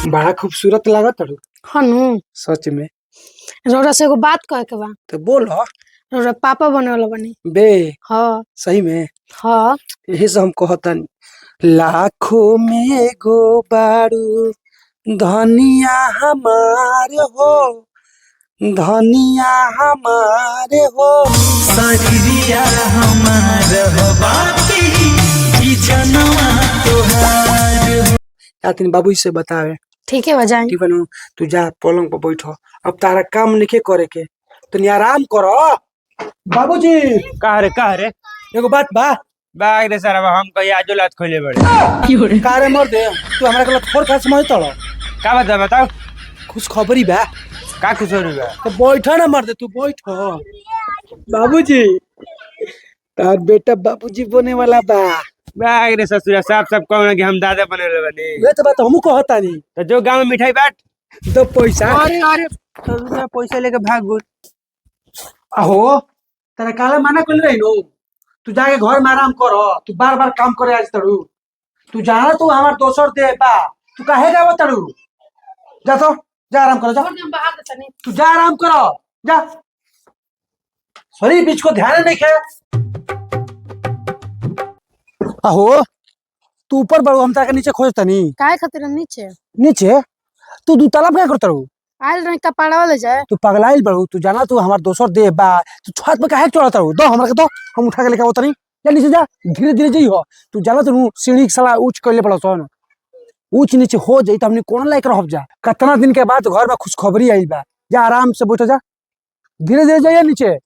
बड़ा खूबसूरत लागत है। हनु सच में। रौरा से एगो बात कहे के बा। तो बोलो। रौरा पापा बने वाला बनी। बे हाँ सही में। हाँ यही से हम कहतन लाखों में गो बारू धनिया हमारे हो, धनिया हमारे हो, सारिया हमार हो बाकी ई जनवा तोहार हो। यातिन बाबू से बतावे। ठीक है बजाएं। ठीक बनू तू जा पलंग पर बैठो। अब तारा काम नहीं करे के तो आराम करो। बाबूजी कहा रे एगो बात बा। बाग रे सारा हम कहीं आजो लात खोले बड़े कारे मर दे तू हमरा के थोर खा समझ तड़ो। का बता बताओ खुश खबरी बा। का खुश हो रही बा। तो बैठो ना मर दे तू बैठो। बाबूजी तार बेटा बाबूजी बने वाला बा। बाग रे ससुरा साफ साफ कहना कि हम दादा बने रहे बने। ये तो बात हमू कहता नहीं। तो जो गांव में मिठाई बाट तो पैसा अरे अरे ससुरा पैसा लेके भाग गो। आहो तेरा काला माना कर रही नो। तू जाके घर में आराम करो। तू बार बार काम करे आज तड़ू। तू जाना तू हमार दोसर दे बा। तू काहे जावो तड़ू। जा तो जा आराम करो जा। तू जा आराम करो जा। सॉरी बीच को ध्यान नहीं खे। आहो तू ऊपर बढ़ो हम ताके नीचे खोजता नहीं। काहे खातिर नीचे नीचे तू दू तालाब क्या करता रहू। आयल रही कपाड़ा वाले जाए। तू पगलाइल बढ़ू। तू जाना तू हमार दोसर दे बा। तू छत पे काहे चढ़ता रहू। दो हमरा के दो हम उठा के लेके आवत नहीं। जा नीचे जा धीरे धीरे जई हो। तू जाना तू सीढ़ी के साला ऊंच कइले पड़ो सन। ऊंच नीचे हो जाई त हमनी कोन लायक रहब जा। कितना दिन के बाद घर में खुशखबरी आई बा। जा आराम से बैठ जा। धीरे धीरे जाइए नीचे।